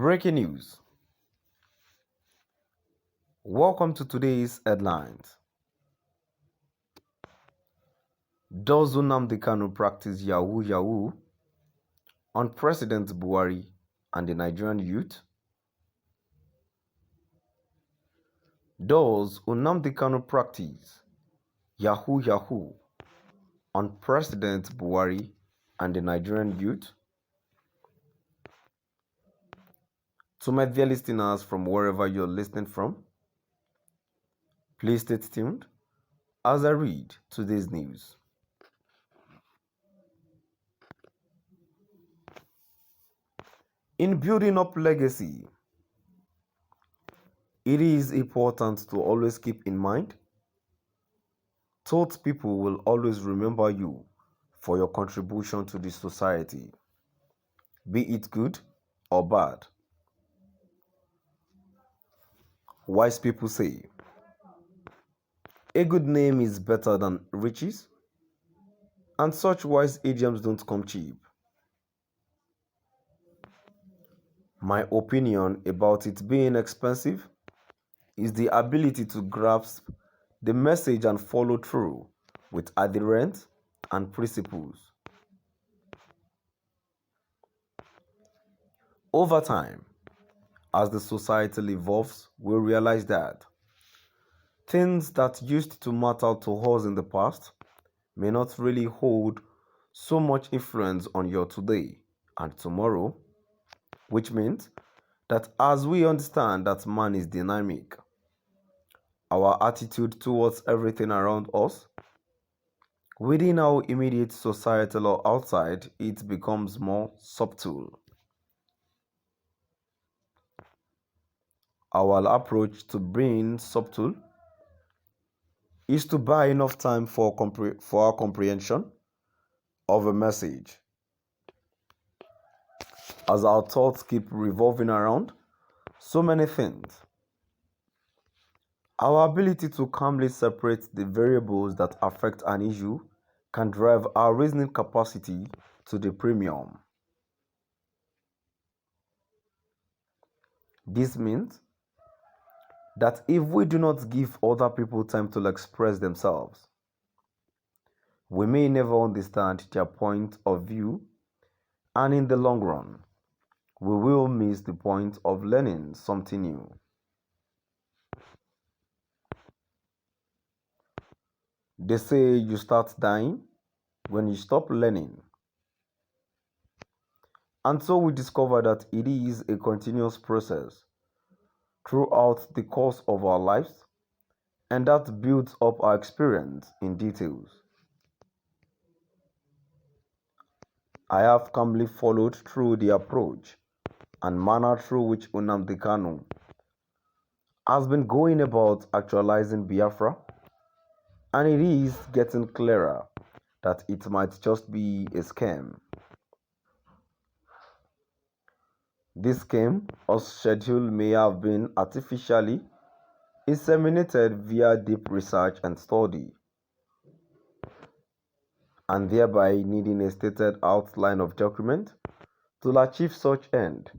Breaking news. Welcome to today's headlines. Does Nnamdi Kanu practice Yahoo on President Buhari and the Nigerian youth? Does Nnamdi Kanu practice Yahoo on President Buhari and the Nigerian youth? To my dear listeners from wherever you're listening from, please stay tuned as I read today's news. In building up legacy, it is important to always keep in mind thought people will always remember you for your contribution to the society, be it good or bad. Wise people say, a good name is better than riches, and such wise idioms don't come cheap. My opinion about it being expensive is the ability to grasp the message and follow through with adherence and principles. Over time, as the society evolves, we realize that things that used to matter to us in the past may not really hold so much influence on your today and tomorrow, which means that as we understand that man is dynamic, our attitude towards everything around us, within our immediate societal or outside, it becomes more subtle. Our approach to being subtle is to buy enough time for our comprehension of a message. As our thoughts keep revolving around so many things, our ability to calmly separate the variables that affect an issue can drive our reasoning capacity to the premium. This means that if we do not give other people time to express themselves, we may never understand their point of view, and in the long run, we will miss the point of learning something new. They say you start dying when you stop learning. And so we discover that it is a continuous process throughout the course of our lives, and that builds up our experience in details. I have calmly followed through the approach and manner through which Nnamdi Kanu has been going about actualizing Biafra, and it is getting clearer that it might just be a scam. This scheme or schedule may have been artificially inseminated via deep research and study, and thereby needing a stated outline of document to achieve such end.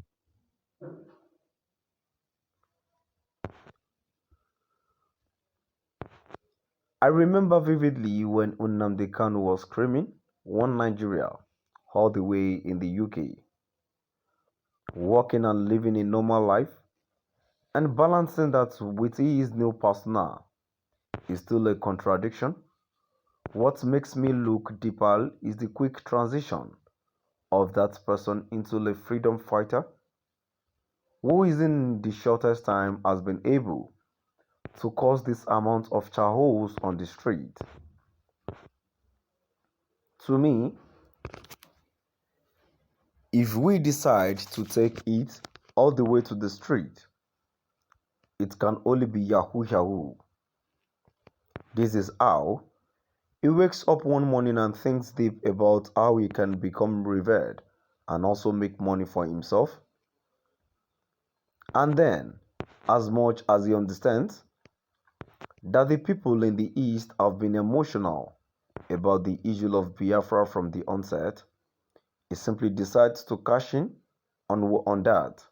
I remember vividly when Nnamdi Kanu was screaming, "One Nigeria," all the way in the UK, working and living a normal life, and balancing that with his new persona is still a contradiction. What makes me look deeper is the quick transition of that person into a freedom fighter who is in the shortest time has been able to cause this amount of chaos on the street. To me, if we decide to take it all the way to the street, it can only be Yahoo. This is how he wakes up one morning and thinks deep about how he can become revered and also make money for himself. And then, as much as he understands that the people in the East have been emotional about the issue of Biafra from the onset, he simply decides to cash in on that.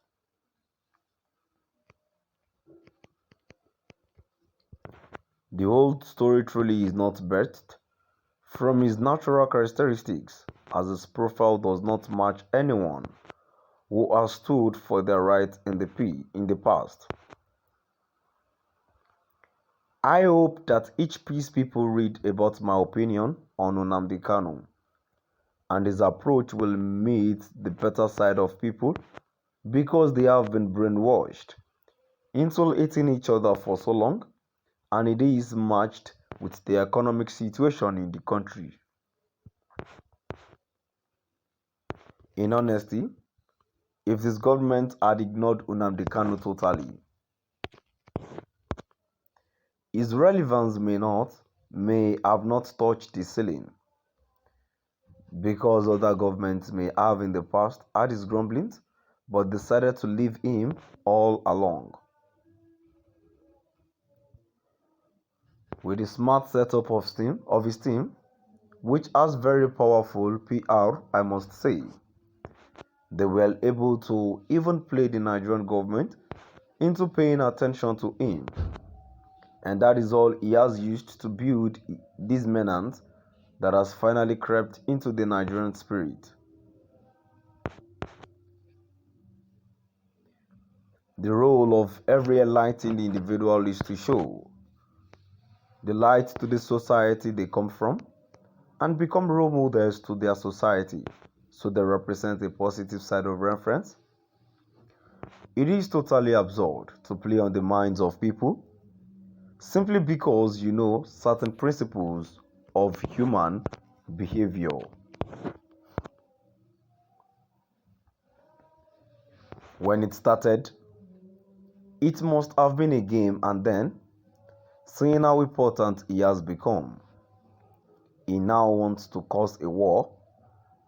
The whole story truly is not birthed from his natural characteristics, as his profile does not match anyone who has stood for their rights in the past. I hope that each piece people read about my opinion on Nnamdi Kanu and his approach will meet the better side of people because they have been brainwashed into hating each other for so long and it is matched with the economic situation in the country. In honesty, if this government had ignored Nnamdi Kanu totally, his relevance may have not touched the ceiling because other governments may have in the past had his grumblings but decided to leave him all along. With the smart setup of his team, which has very powerful PR, I must say, they were able to even play the Nigerian government into paying attention to him. And that is all he has used to build this menace that has finally crept into the Nigerian spirit. The role of every enlightened individual is to show the light to the society they come from and become role models to their society so they represent a positive side of reference. It is totally absurd to play on the minds of people simply because you know certain principles of human behavior. When it started, it must have been a game, and then, seeing how important he has become, he now wants to cause a war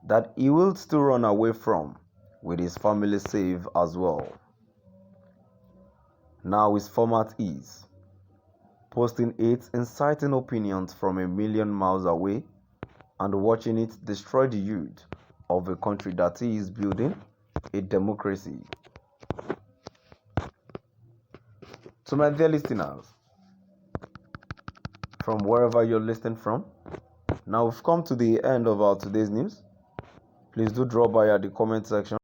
that he will still run away from with his family safe as well. Now his format is posting hate inciting opinions from a million miles away and watching it destroy the youth of a country that he is building a democracy. To my dear listeners, from wherever you're listening from, now we've come to the end of our today's news. Please do drop by at the comment section